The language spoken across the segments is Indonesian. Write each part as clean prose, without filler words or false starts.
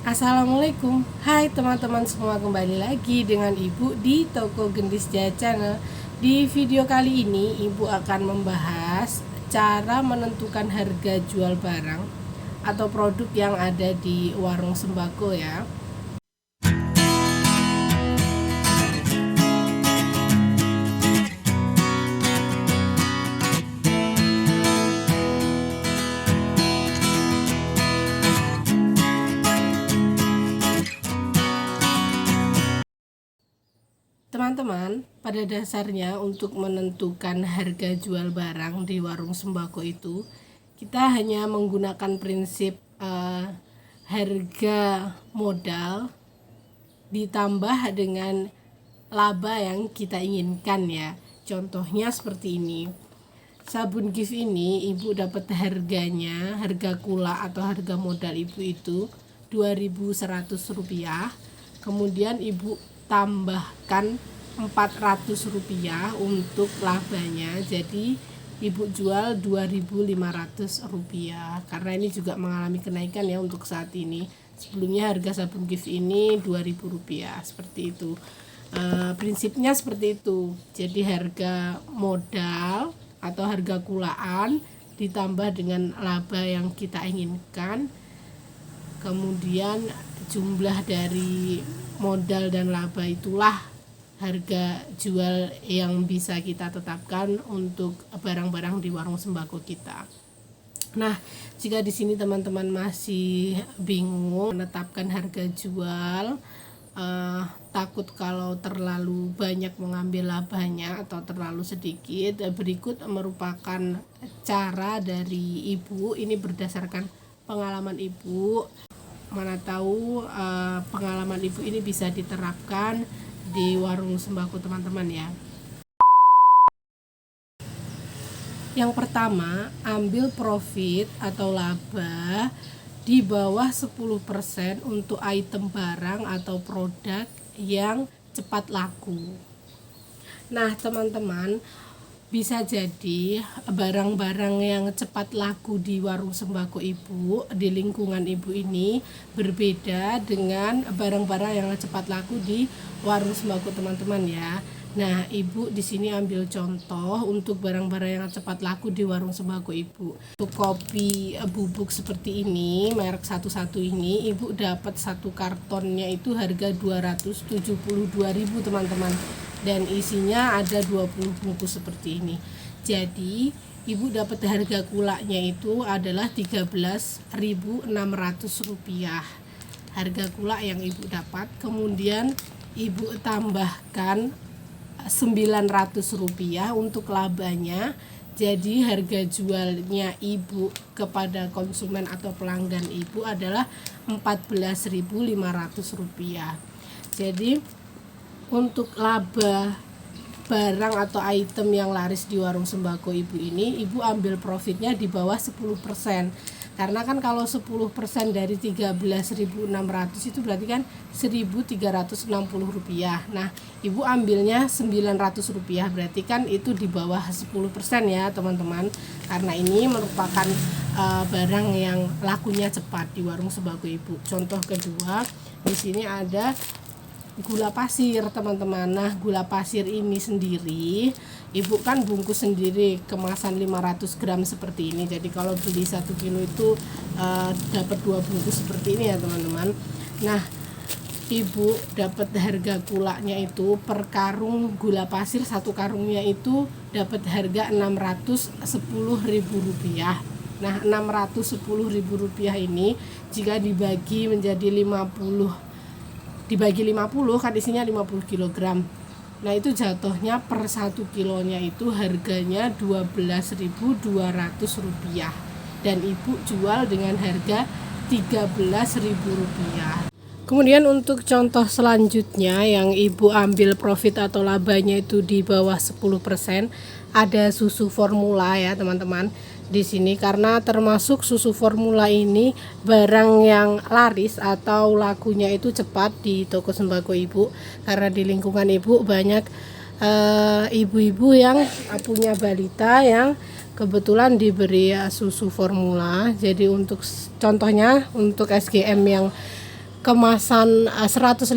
Assalamualaikum, hai teman-teman semua, kembali lagi dengan Ibu di Toko Gendis Jaya Channel. Di video kali ini Ibu akan membahas cara menentukan harga jual barang atau produk yang ada di warung sembako ya. Teman-teman, pada dasarnya untuk menentukan harga jual barang di warung sembako itu kita hanya menggunakan prinsip harga modal ditambah dengan laba yang kita inginkan ya. Contohnya seperti ini. Sabun Gift ini ibu dapat harganya, harga kula atau harga modal ibu itu Rp2.100. Kemudian ibu tambahkan Rp400 untuk labanya, jadi ibu jual Rp2.500 karena ini juga mengalami kenaikan ya untuk saat ini. Sebelumnya harga sabun Gift ini Rp2.000 seperti itu. Prinsipnya seperti itu, jadi harga modal atau harga kulaan ditambah dengan laba yang kita inginkan, kemudian jumlah dari modal dan laba itulah harga jual yang bisa kita tetapkan untuk barang-barang di warung sembako kita. Nah, jika di sini teman-teman masih bingung menetapkan harga jual, takut kalau terlalu banyak mengambil labanya atau terlalu sedikit, berikut merupakan cara dari ibu. Ini berdasarkan pengalaman ibu, mana tahu pengalaman ibu ini bisa diterapkan di warung sembako teman-teman ya. Yang pertama, ambil profit atau laba di bawah 10% untuk item barang atau produk yang cepat laku. Nah teman-teman, bisa jadi barang-barang yang cepat laku di warung sembako ibu, di lingkungan ibu ini berbeda dengan barang-barang yang cepat laku di warung sembako teman-teman ya. Nah, ibu di sini ambil contoh untuk barang-barang yang cepat laku di warung sembako ibu. Untuk kopi bubuk seperti ini, merek satu-satu ini, ibu dapat satu kartonnya itu harga Rp272.000 teman-teman. Dan isinya ada 20 bungkus seperti ini. Jadi, ibu dapat harga kulaknya itu adalah Rp13.600. Harga kulak yang ibu dapat, kemudian ibu tambahkan Rp900 untuk labanya, jadi harga jualnya ibu kepada konsumen atau pelanggan ibu adalah Rp14.500. Jadi untuk laba barang atau item yang laris di warung sembako ibu ini, ibu ambil profitnya di bawah 10%. Karena kan kalau 10% dari Rp13.600 itu berarti kan Rp1.360. Nah, ibu ambilnya Rp900, berarti kan itu di bawah 10% ya teman-teman. Karena ini merupakan barang yang lakunya cepat di warung sembako ibu. Contoh kedua, di sini ada gula pasir teman-teman. Nah, gula pasir ini sendiri ibu kan bungkus sendiri, kemasan 500 gram seperti ini. Jadi kalau beli 1 kilo itu dapat 2 bungkus seperti ini ya teman-teman. Nah, ibu dapat harga gulanya itu per karung gula pasir, satu karungnya itu dapat harga Rp610.000. Nah, Rp610.000 ini jika dibagi menjadi 50 kan isinya 50 kg. Nah, itu jatuhnya per 1 kilonya itu harganya Rp12.200 dan ibu jual dengan harga Rp13.000. Kemudian untuk contoh selanjutnya yang ibu ambil profit atau labanya itu di bawah 10%, ada susu formula ya teman-teman. Di sini karena termasuk susu formula ini barang yang laris atau lakunya itu cepat di toko sembako ibu, karena di lingkungan ibu banyak ibu-ibu yang punya balita yang kebetulan diberi susu formula. Jadi untuk contohnya untuk SGM yang kemasan 150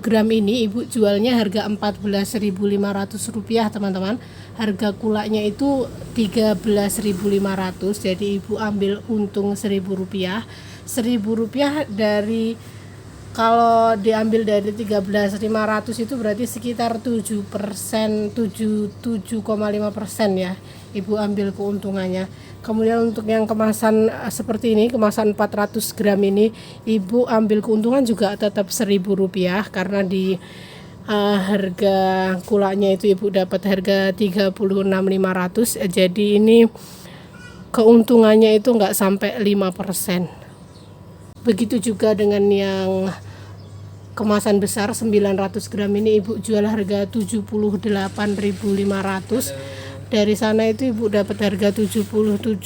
gram ini ibu jualnya harga Rp14.500 teman-teman. Harga kulaknya itu Rp13.500, jadi ibu ambil untung Rp1.000. Rp1.000 dari, kalau diambil dari 13.500 itu berarti sekitar 7%, 7,5% ya ibu ambil keuntungannya. Kemudian untuk yang kemasan seperti ini, kemasan 400 gram ini ibu ambil keuntungan juga tetap Rp1.000, karena di harga kulaknya itu ibu dapat harga 36.500, jadi ini keuntungannya itu nggak sampai 5%. Begitu juga dengan yang kemasan besar 900 gram ini ibu jual harga 78.500. Dari sana itu ibu dapat harga 77.200,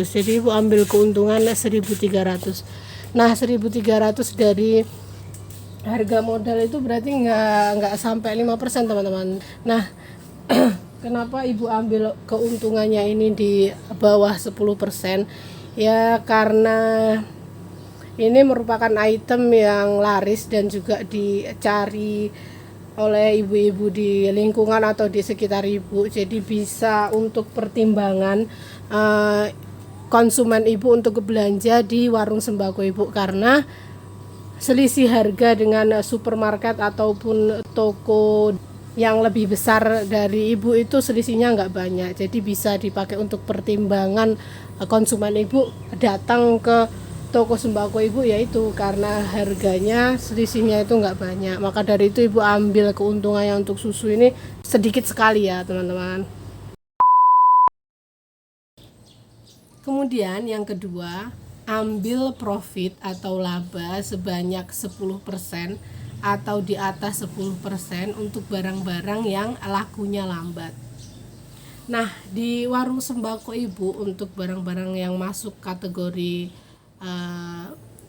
jadi ibu ambil keuntungan 1.300. Nah 1.300 dari harga modal itu berarti nggak sampai 5% teman-teman. Nah kenapa ibu ambil keuntungannya ini di bawah 10%? Ya karena ini merupakan item yang laris dan juga dicari oleh ibu-ibu di lingkungan atau di sekitar ibu, jadi bisa untuk pertimbangan konsumen ibu untuk belanja di warung sembako ibu, karena selisih harga dengan supermarket ataupun toko yang lebih besar dari ibu itu selisihnya nggak banyak, jadi bisa dipakai untuk pertimbangan konsumen ibu datang ke toko sembako ibu, yaitu karena harganya selisihnya itu nggak banyak. Maka dari itu ibu ambil keuntungannya untuk susu ini sedikit sekali ya teman-teman. Kemudian yang kedua, ambil profit atau laba sebanyak 10% atau di atas 10% untuk barang-barang yang lakunya lambat. Nah di warung sembako ibu untuk barang-barang yang masuk kategori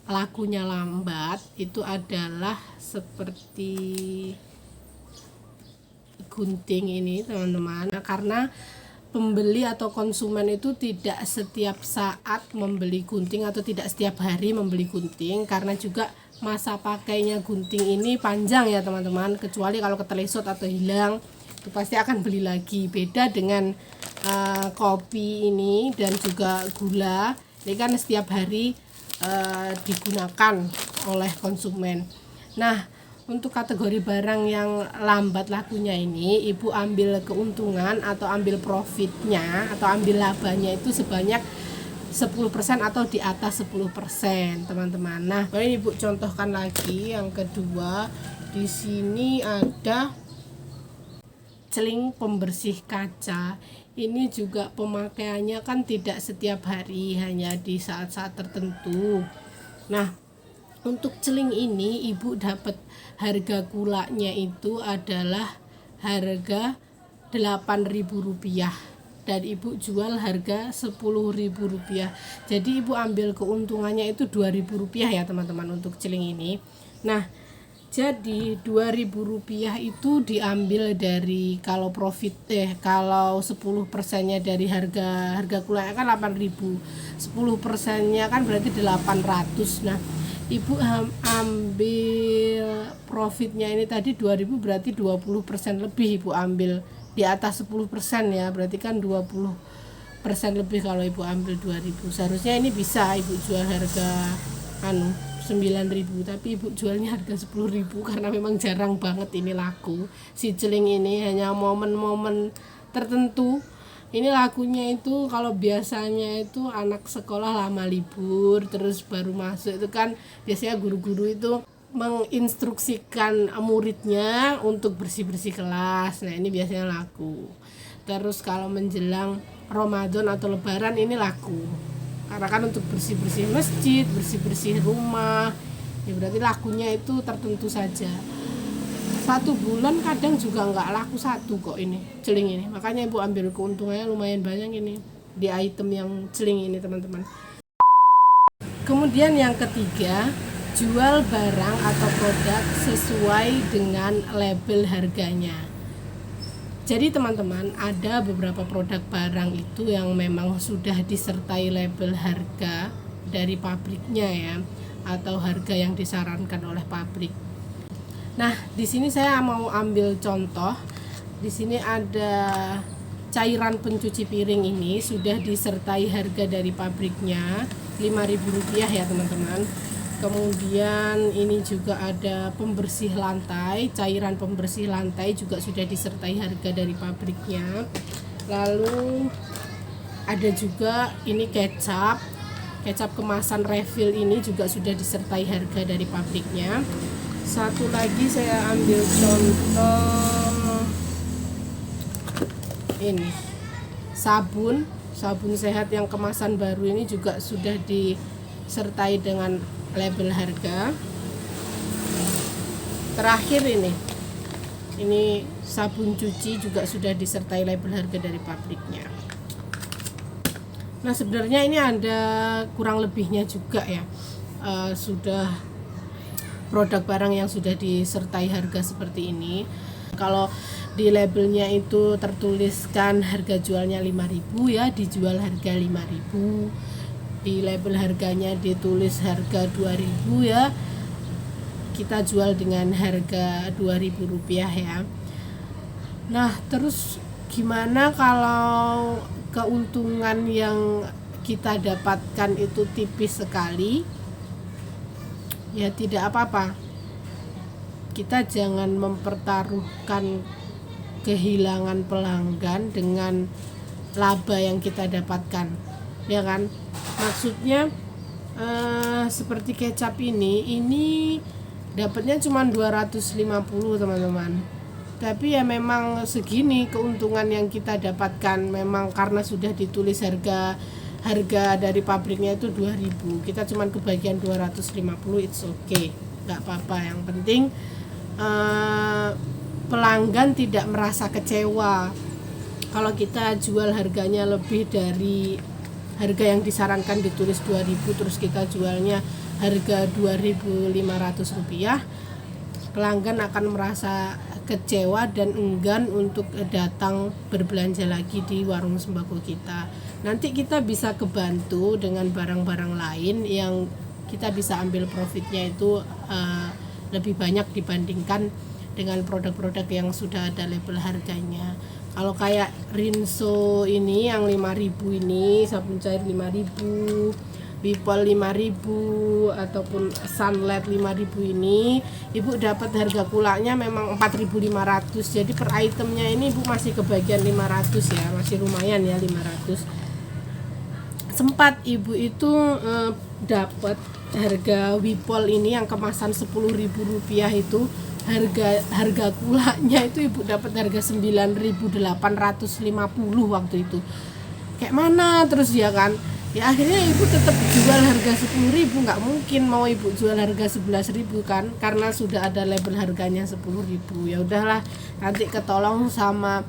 lakunya lambat itu adalah seperti gunting ini teman-teman, karena pembeli atau konsumen itu tidak setiap saat membeli gunting atau tidak setiap hari membeli gunting, karena juga masa pakainya gunting ini panjang ya teman-teman, kecuali kalau ketelesot atau hilang itu pasti akan beli lagi. Beda dengan kopi ini dan juga gula, ini kan setiap hari digunakan oleh konsumen. Nah untuk kategori barang yang lambat lakunya ini ibu ambil keuntungan atau ambil profitnya atau ambil labanya itu sebanyak 10% atau di atas 10% teman-teman. Nah ini ibu contohkan lagi yang kedua. Di sini ada celing pembersih kaca. Ini juga pemakaiannya kan tidak setiap hari, hanya di saat-saat tertentu. Nah untuk celing ini ibu dapat harga kulaknya itu adalah harga Rp8.000 dan ibu jual harga Rp10.000, jadi ibu ambil keuntungannya itu Rp2.000 ya teman-teman untuk celing ini. Nah jadi Rp2.000 itu diambil dari, kalau profit kalau 10%-nya dari harga kulaknya kan 8.000, 10%-nya kan berarti 800. Nah ibu ambil profitnya ini tadi 2.000, berarti 20% lebih ibu ambil, di atas 10% ya, berarti kan 20% lebih kalau ibu ambil 2.000. Seharusnya ini bisa ibu jual harga 9.000, tapi ibu jualnya harga 10.000 karena memang jarang banget ini laku. Si celing ini hanya momen-momen tertentu. Ini lakunya itu kalau biasanya itu anak sekolah lama libur terus baru masuk, itu kan biasanya guru-guru itu menginstruksikan muridnya untuk bersih-bersih kelas. Nah ini biasanya laku. Terus kalau menjelang Ramadan atau Lebaran ini laku, karena kan untuk bersih-bersih masjid, bersih-bersih rumah ya, berarti lakunya itu tertentu saja. 1 bulan kadang juga nggak laku satu kok ini celing ini, makanya ibu ambil keuntungannya lumayan banyak ini di item yang celing ini teman-teman. Kemudian yang ketiga, jual barang atau produk sesuai dengan label harganya. Jadi teman-teman, ada beberapa produk barang itu yang memang sudah disertai label harga dari pabriknya ya. atau harga yang disarankan oleh pabrik. Nah, di sini saya mau ambil contoh. Di sini ada cairan pencuci piring, ini sudah disertai harga dari pabriknya Rp5.000 ya teman-teman. Kemudian ini juga ada pembersih lantai, cairan pembersih lantai juga sudah disertai harga dari pabriknya. Lalu ada juga ini kecap kemasan refill, ini juga sudah disertai harga dari pabriknya. Satu lagi saya ambil contoh ini sabun sehat yang kemasan baru, ini juga sudah disertai dengan label harga. Terakhir ini sabun cuci juga sudah disertai label harga dari pabriknya. Nah, sebenarnya ini ada kurang lebihnya juga ya, sudah produk barang yang sudah disertai harga seperti ini. Kalau di labelnya itu tertuliskan harga jualnya 5.000 ya, dijual harga 5.000. Di label harganya ditulis harga 2.000 ya, kita jual dengan harga Rp2.000 ya. Nah, terus gimana kalau keuntungan yang kita dapatkan itu tipis sekali? Ya tidak apa-apa, kita jangan mempertaruhkan kehilangan pelanggan dengan laba yang kita dapatkan, ya kan? Maksudnya seperti kecap ini dapatnya cuma 250 teman-teman, tapi ya memang segini keuntungan yang kita dapatkan, memang karena sudah ditulis harga dari pabriknya itu 2.000, kita cuma kebagian 250, it's okay, nggak apa-apa. Yang penting pelanggan tidak merasa kecewa kalau kita jual harganya lebih dari harga yang disarankan, ditulis 2.000 terus kita jualnya harga Rp2.500. Pelanggan akan merasa kecewa dan enggan untuk datang berbelanja lagi di warung sembako kita. Nanti kita bisa kebantu dengan barang-barang lain yang kita bisa ambil profitnya itu lebih banyak dibandingkan dengan produk-produk yang sudah ada label harganya. Kalau kayak Rinso ini yang 5.000 ini, sabun cair 5.000, Wipol 5.000 ataupun Sunlight 5.000 ini, Ibu dapat harga kulaknya memang 4.500. Jadi per itemnya ini Ibu masih kebagian 500 ya, masih lumayan ya 500. Sempat Ibu itu dapat harga Wipol ini yang kemasan Rp10.000 itu, harga kulaknya itu Ibu dapat harga 9.850 waktu itu. Kayak mana terus ya kan? Ya akhirnya Ibu tetap jual harga 10.000, nggak mungkin mau Ibu jual harga 11.000 kan, karena sudah ada label harganya 10.000. Ya udahlah, nanti ketolong sama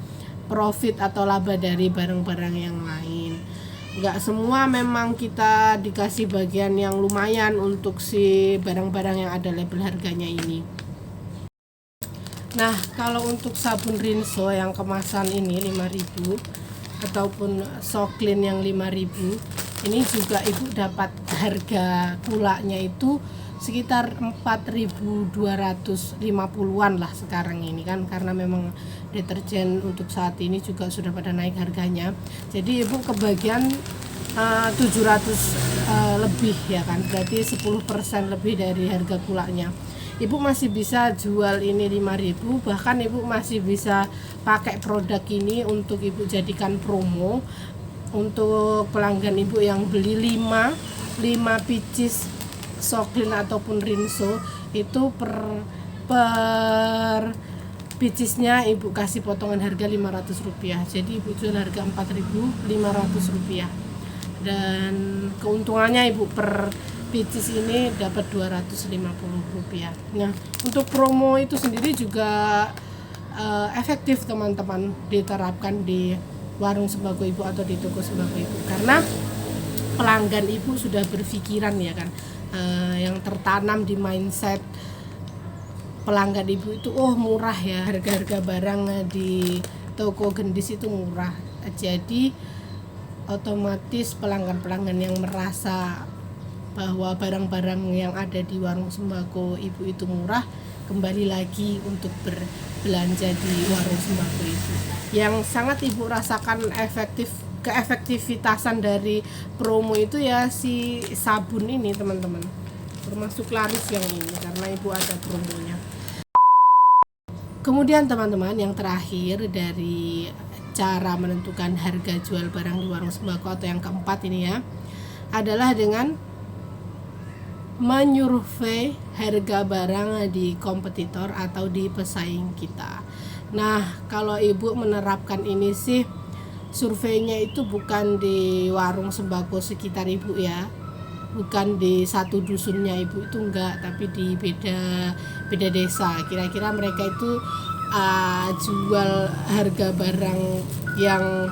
profit atau laba dari barang-barang yang lain. Nggak semua memang kita dikasih bagian yang lumayan untuk si barang-barang yang ada label harganya ini. Nah, kalau untuk sabun Rinso yang kemasan ini 5.000 ataupun Soklin yang 5.000, ini juga Ibu dapat harga kulaknya itu sekitar 4.250-an lah sekarang ini kan, karena memang deterjen untuk saat ini juga sudah pada naik harganya. Jadi Ibu kebagian 700 lebih ya kan, berarti 10% lebih dari harga kulaknya. Ibu masih bisa jual ini 5.000, bahkan Ibu masih bisa pakai produk ini untuk Ibu jadikan promo untuk pelanggan Ibu yang beli 5 pieces Soklin ataupun Rinso itu per piecesnya Ibu kasih potongan harga Rp500. Jadi Ibu jual harga Rp4.500 dan keuntungannya Ibu per pieces ini dapat Rp250. Nah, untuk promo itu sendiri juga efektif teman-teman diterapkan di warung sembako Ibu atau di toko sembako Ibu, karena pelanggan Ibu sudah berpikiran ya kan, yang tertanam di mindset pelanggan Ibu itu, oh murah ya, harga-harga barang di toko gendis itu murah. Jadi otomatis pelanggan-pelanggan yang merasa bahwa barang-barang yang ada di warung sembako ibu itu murah, kembali lagi untuk berbelanja di warung sembako itu. Yang sangat ibu rasakan keefektivitasan dari promo itu ya si sabun ini teman-teman, termasuk laris yang ini karena ibu ada promonya. Kemudian teman-teman, yang terakhir dari cara menentukan harga jual barang di warung sembako atau yang keempat ini ya, adalah dengan menyurvei harga barang di kompetitor atau di pesaing kita. Nah, kalau ibu menerapkan ini sih, surveinya itu bukan di warung sembako sekitar ibu ya, bukan di satu dusunnya ibu itu enggak, tapi di beda desa. Kira-kira mereka itu jual harga barang yang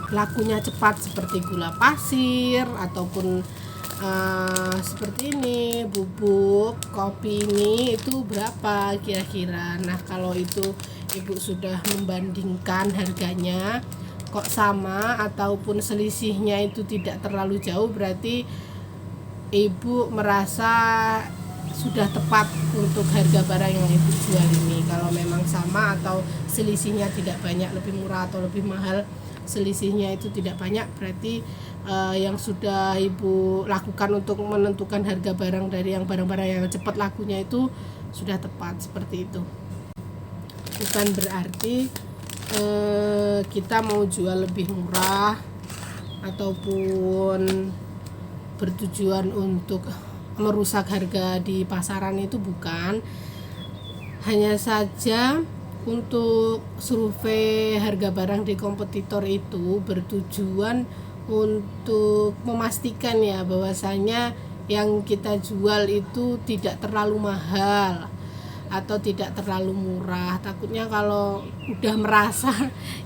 lakunya cepat seperti gula pasir ataupun seperti ini, bubuk kopi ini itu berapa kira-kira. Nah, kalau itu ibu sudah membandingkan harganya kok sama ataupun selisihnya itu tidak terlalu jauh, berarti ibu merasa sudah tepat untuk harga barang yang ibu jual ini. Kalau memang sama atau selisihnya tidak banyak, lebih murah atau lebih mahal, selisihnya itu tidak banyak, berarti yang sudah ibu lakukan untuk menentukan harga barang dari yang barang-barang yang cepat lakunya itu sudah tepat, seperti itu. Bukan berarti kita mau jual lebih murah ataupun bertujuan untuk merusak harga di pasaran, itu bukan. Hanya saja untuk survei harga barang di kompetitor itu bertujuan untuk memastikan ya bahwasanya yang kita jual itu tidak terlalu mahal atau tidak terlalu murah. Takutnya kalau udah merasa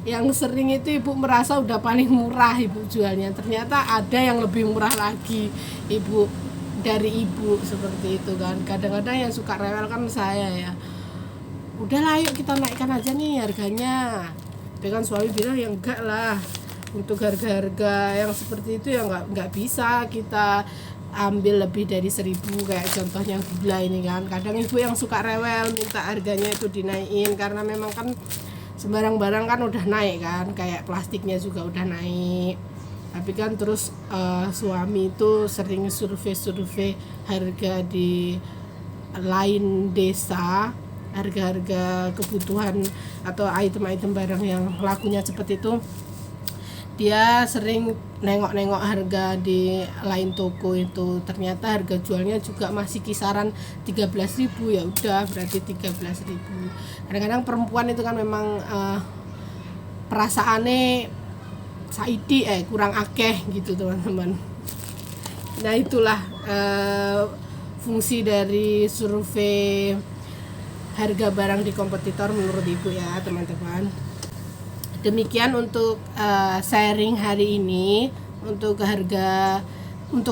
yang sering itu ibu merasa udah paling murah ibu jualnya, ternyata ada yang lebih murah lagi ibu dari ibu, seperti itu kan. Kadang-kadang yang suka rewel kan saya ya, udahlah yuk kita naikkan aja nih harganya. Tapi kan suami bilang ya enggak lah, untuk harga-harga yang seperti itu ya nggak bisa kita ambil lebih dari 1.000, kayak contohnya gula ini kan. Kadang ibu yang suka rewel minta harganya itu dinaikin karena memang kan sembarang barang kan udah naik kan, kayak plastiknya juga udah naik. Tapi kan terus suami itu sering survei harga di lain desa, harga-harga kebutuhan atau item-item barang yang lakunya cepat itu. Dia sering nengok-nengok harga di lain toko itu, ternyata harga jualnya juga masih kisaran 13.000, ya udah berarti 13.000. Kadang-kadang perempuan itu kan memang perasaannya saidi kurang akeh gitu teman-teman. Nah, itulah fungsi dari survei harga barang di kompetitor menurut ibu ya teman-teman. Demikian untuk sharing hari ini untuk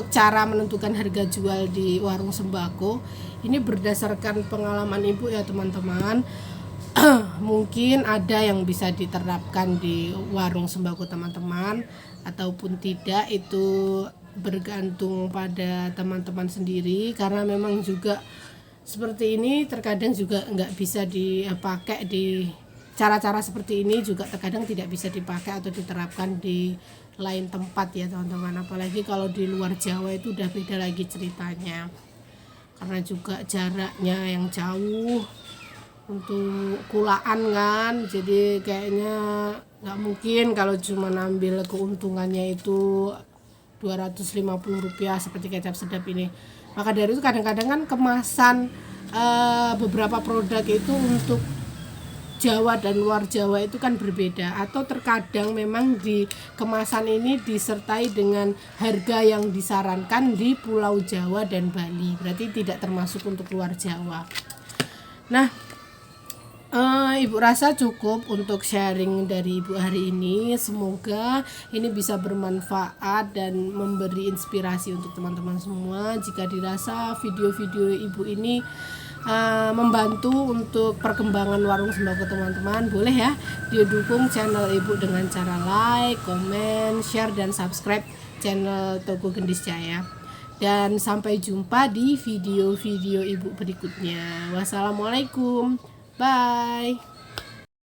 cara menentukan harga jual di warung sembako. Ini berdasarkan pengalaman ibu ya teman-teman. Mungkin ada yang bisa diterapkan di warung sembako teman-teman ataupun tidak, itu bergantung pada teman-teman sendiri, karena memang juga seperti ini terkadang juga nggak bisa dipakai di cara-cara seperti ini, juga terkadang tidak bisa dipakai atau diterapkan di lain tempat ya teman-teman. Apalagi kalau di luar Jawa itu udah beda lagi ceritanya, karena juga jaraknya yang jauh untuk kulaan kan. Jadi kayaknya nggak mungkin kalau cuma ambil keuntungannya itu Rp250 seperti kecap sedap ini. Maka dari itu kadang-kadang kan kemasan beberapa produk itu untuk Jawa dan luar Jawa itu kan berbeda, atau terkadang memang di kemasan ini disertai dengan harga yang disarankan di Pulau Jawa dan Bali, berarti tidak termasuk untuk luar Jawa. Nah, ibu rasa cukup untuk sharing dari ibu hari ini. Semoga ini bisa bermanfaat dan memberi inspirasi untuk teman-teman semua. Jika dirasa video-video ibu ini membantu untuk perkembangan warung sembako teman-teman, boleh ya didukung channel ibu dengan cara like, komen, share, dan subscribe channel Toko Gendis Jaya. Dan sampai jumpa di video-video ibu berikutnya. Wassalamualaikum. Bye.